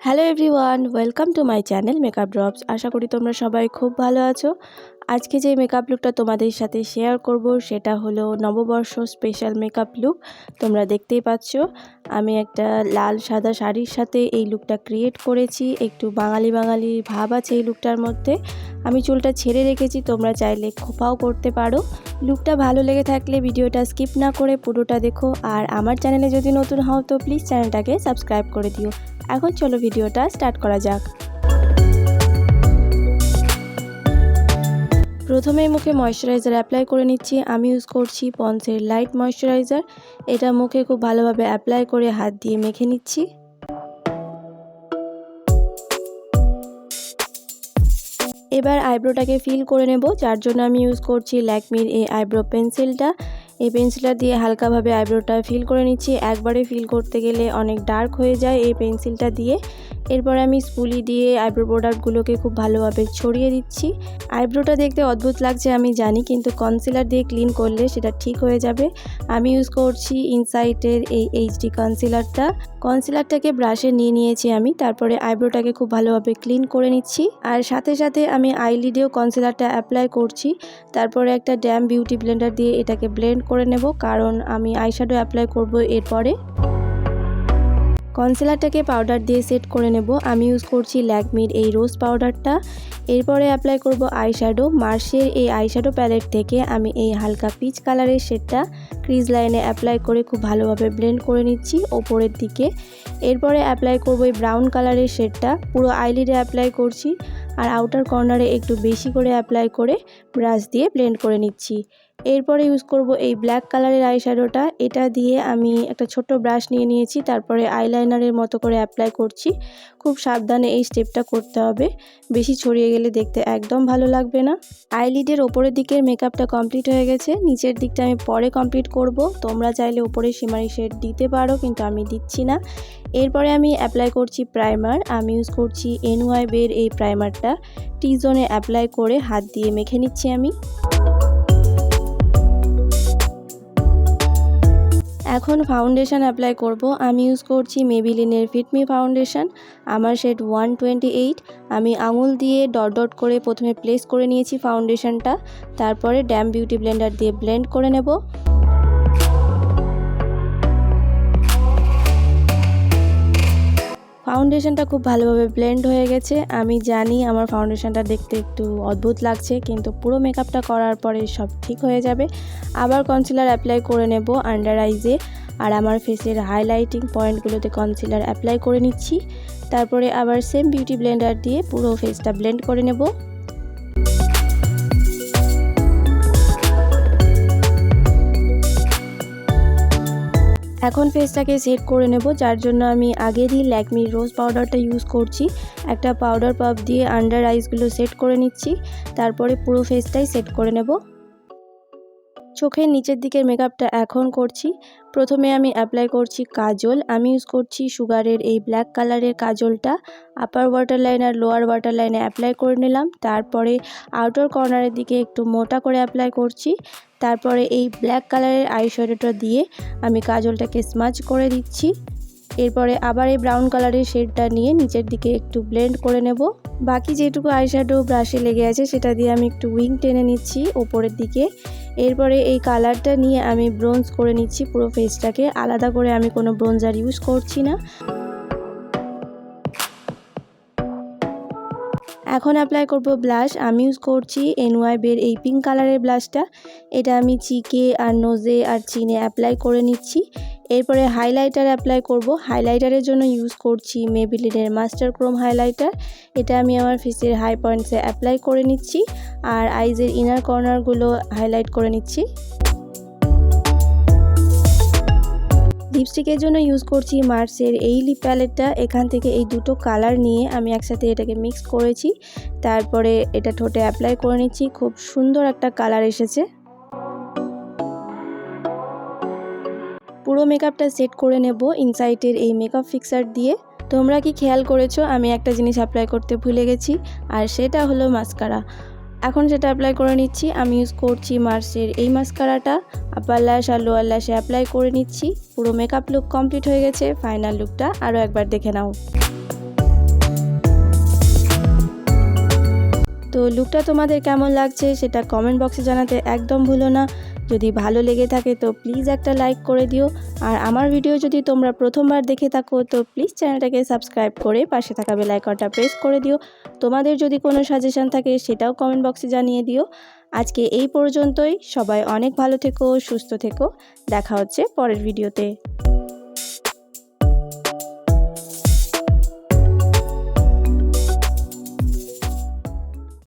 Hello everyone, welcome to my channel makeup drops. আশা করি তোমরা সবাই খুব ভালো আছো। আজকে যে মেকআপ লুকটা তোমাদের সাথে শেয়ার করব সেটা হলো নববর্ষ স্পেশাল মেকআপ লুক। তোমরা দেখতেই পাচ্ছ আমি একটা লাল সাদা শাড়ির সাথে এই লুকটা ক্রিয়েট করেছি। একটু বাঙালি বাঙালি ভাব আছে এই লুকটার মধ্যে। আমি চুলটা ছেড়ে রেখেছি, তোমরা চাইলে খোপাও করতে পারো। লুকটা ভালো লেগে থাকলে ভিডিওটা স্কিপ না করে পুরোটা দেখো। আর আমার চ্যানেলে যদি নতুন হও তো প্লিজ চ্যানেলটাকে সাবস্ক্রাইব করে দিও। এখন চলো ভিডিওটা স্টার্ট করা যাক। প্রথমে মুখে ময়শ্চারাইজার অ্যাপ্লাই করে নিচ্ছি। আমি ইউজ করছি পন্ডসের লাইট ময়শ্চারাইজার। এটা মুখে খুব ভালোভাবে অ্যাপ্লাই করে হাত দিয়ে মেখে নিচ্ছি। এবার আইব্রোটাকে ফিল করে নেব, যার জন্য আমি ইউজ করছি ল্যাকমির এই আইব্রো পেন্সিলটা। এই পেন্সিলটা দিয়ে হালকাভাবে আইব্রোটা ফিল করে নিচ্ছি। একবারে ফিল করতে গেলে অনেক ডার্ক হয়ে যায় এই পেন্সিলটা দিয়ে। এরপর আমি স্পুলি দিয়ে আইব্রো প্রোডাক্টগুলোকে খুব ভালোভাবে ছড়িয়ে দিচ্ছি। আইব্রোটা দেখতে অদ্ভুত লাগছে আমি জানি, কিন্তু কনসিলার দিয়ে ক্লিন করলে সেটা ঠিক হয়ে যাবে। আমি ইউজ করছি ইনসাইটের এই এইচডি কনসিলারটাকে ব্রাশে নিয়ে নিয়েছি আমি। তারপরে আইব্রোটাকে খুব ভালোভাবে ক্লিন করে নিচ্ছি। আর সাথে সাথে আমি আইলিডেও কনসিলারটা অ্যাপ্লাই করছি। তারপরে একটা ড্যাম বিউটি ব্লেন্ডার দিয়ে এটাকে ব্লেন্ড করে নেব, কারণ আমি আইশ্যাডো অ্যাপ্লাই করব এরপরে। কনসিলারটাকে পাউডার দিয়ে সেট করে নেব। আমি ইউজ করছি ল্যাকমির এই রোজ পাউডারটা। এরপরে অ্যাপ্লাই করব আইশ্যাডো। মার্সের এই আইশ্যাডো প্যালেট থেকে আমি এই হালকা পিচ কালারের শেডটা ক্রিজ লাইনে অ্যাপ্লাই করে খুব ভালোভাবে ব্লেন্ড করে নিচ্ছি ওপরের দিকে। এরপরে অ্যাপ্লাই করব এই ব্রাউন কালারের শেডটা, পুরো আইলিডে অ্যাপ্লাই করছি। আর আউটার কর্নারে একটু বেশি করে অ্যাপ্লাই করে ব্রাশ দিয়ে ব্লেন্ড করে নিচ্ছি। এরপরে ইউজ করব এই ব্ল্যাক কালারের আইশ্যাডোটা। এটা দিয়ে আমি একটা ছোট ব্রাশ নিয়ে নিয়েছি। তারপরে আইলাইনারের মতো করে অ্যাপ্লাই করছি। খুব সাবধানে এই স্টেপটা করতে হবে, বেশি ছড়িয়ে গেলে দেখতে একদম ভালো লাগবে না। আইলিডের ওপরের দিকের মেকআপটা কমপ্লিট হয়ে গেছে। নিচের দিকটা আমি পরে কমপ্লিট করব। তোমরা চাইলে ওপরে শিমারি শেড দিতে পারো, কিন্তু আমি দিচ্ছি না। এরপরে আমি অ্যাপ্লাই করছি প্রাইমার। আমি ইউজ করছি এনওয়াইবের এই প্রাইমারটা। টি জোনে অ্যাপ্লাই করে হাত দিয়ে মেখে নিচ্ছি আমি। এখন ফাউন্ডেশন অ্যাপ্লাই করব। আমি ইউজ করছি মেবিলিনের ফিট মি ফাউন্ডেশন। আমার শেড 128। আমি আঙুল দিয়ে ডট ডট করে প্রথমে প্লেস করে নিয়েছি ফাউন্ডেশনটা। তারপরে ড্যাম বিউটি ব্লেন্ডার দিয়ে ব্লেন্ড করে নেব। ফাউন্ডেশনটা খুব ভালোভাবে ব্লেন্ড হয়ে গেছে। আমি জানি আমার ফাউন্ডেশনটা দেখতে একটু অদ্ভুত লাগছে, কিন্তু পুরো মেকআপটা করার পরে সব ঠিক হয়ে যাবে। আবার কনসিলার অ্যাপ্লাই করে নেব আন্ডার আইজে। আর আমার ফেসের হাইলাইটিং পয়েন্টগুলোতে কনসিলার অ্যাপ্লাই করে নিচ্ছি। তারপরে আবার সেম বিউটি ব্লেন্ডার দিয়ে পুরো ফেসটা ব্লেন্ড করে নেব। এখন ফেসটাকে সেট করে নেব, যার জন্য আমি আগেরই ল্যাকমির রোজ পাউডারটা ইউজ করছি। একটা পাউডার পাফ দিয়ে আন্ডার আইসগুলো সেট করে নিচ্ছি। তারপরে পুরো ফেসটাই সেট করে নেব। চোখের নিচের দিকের মেকআপটা এখন করছি। প্রথমে আমি অ্যাপ্লাই করছি কাজল। আমি ইউজ করছি সুগারের এই ব্ল্যাক কালারের কাজলটা। আপার ওয়াটার লাইন আর লোয়ার ওয়াটার লাইনে অ্যাপ্লাই করে নিলাম। তারপরে আউটার কর্নারের দিকে একটু মোটা করে অ্যাপ্লাই করছি। তারপরে এই ব্ল্যাক কালারের আইশ্যাডোটা দিয়ে আমি কাজলটাকে স্মাচ করে দিচ্ছি। এরপরে আবার এই ব্রাউন কালারের শেডটা নিয়ে নিচের দিকে একটু ব্লেন্ড করে নেব। বাকি যেটুকু আইশ্যাডো ব্রাশে লেগে আছে সেটা দিয়ে আমি একটু উইং টেনে নিচ্ছি ওপরের দিকে। এরপরে এই কালারটা নিয়ে আমি ব্রোঞ্জ করে নিচ্ছি পুরো ফেসটাকে। আলাদা করে আমি কোনো ব্রোঞ্জার ইউজ করছি না। এখন অ্যাপ্লাই করব ব্লাশ। আমি ইউজ করছি এনওয়াইবের এই পিঙ্ক কালারের ব্লাশটা। এটা আমি চিকে আর নোজে আর চিনে অ্যাপ্লাই করে নিচ্ছি। এরপরে হাইলাইটার অ্যাপ্লাই করব। হাইলাইটারের জন্য ইউজ করছি মেবিলিনের মাস্টারক্রোম হাইলাইটার। এটা আমি আমার ফেসের হাই পয়েন্টসে অ্যাপ্লাই করে নিচ্ছি। আর আইজের ইনার কর্নারগুলো হাইলাইট করে নিচ্ছি। লিপস্টিকের জন্য ইউজ করছি মার্সের এই লিপ প্যালেটটা। এখান থেকে এই দুটো কালার নিয়ে আমি একসাথে এটাকে মিক্স করেছি। তারপরে এটা ঠোঁটে অ্যাপ্লাই করে নিচ্ছি। খুব সুন্দর একটা কালার এসেছে। পুরো মেকআপটা সেট করে নেব ইনসাইটের এই মেকআপ ফিক্সার দিয়ে। তোমরা কি খেয়াল করেছো আমি একটা জিনিস অ্যাপ্লাই করতে ভুলে গেছি, আর সেটা হলো মাস্কারা। এখন সেটা অ্যাপ্লাই করে নিচ্ছি। আমি ইউজ করছি মার্সের এই মাস্কারাটা। আপার ল্যাশ আর লোয়ার ল্যাশে অ্যাপ্লাই করে নিচ্ছি। পুরো মেকআপ লুক কমপ্লিট হয়ে গেছে। ফাইনাল লুকটা আরও একবার দেখে নাও। তো লুকটা তোমাদের কেমন লাগছে সেটা কমেন্ট বক্সে জানাতে একদম ভুলো না। যদি ভালো লেগে থাকে তো প্লিজ একটা লাইক করে দিও। আর আমার ভিডিও যদি তোমরা প্রথমবার দেখে থাকো তো প্লিজ চ্যানেলটাকে সাবস্ক্রাইব করে পাশে থাকা বেল আইকনটা প্রেস করে দিও। তোমাদের যদি কোনো সাজেশন থাকে সেটাও কমেন্ট বক্সে জানিয়ে দিও। আজকে এই পর্যন্তই। সবাই অনেক ভালো থেকো, সুস্থ থেকো। দেখা হচ্ছে পরের ভিডিওতে।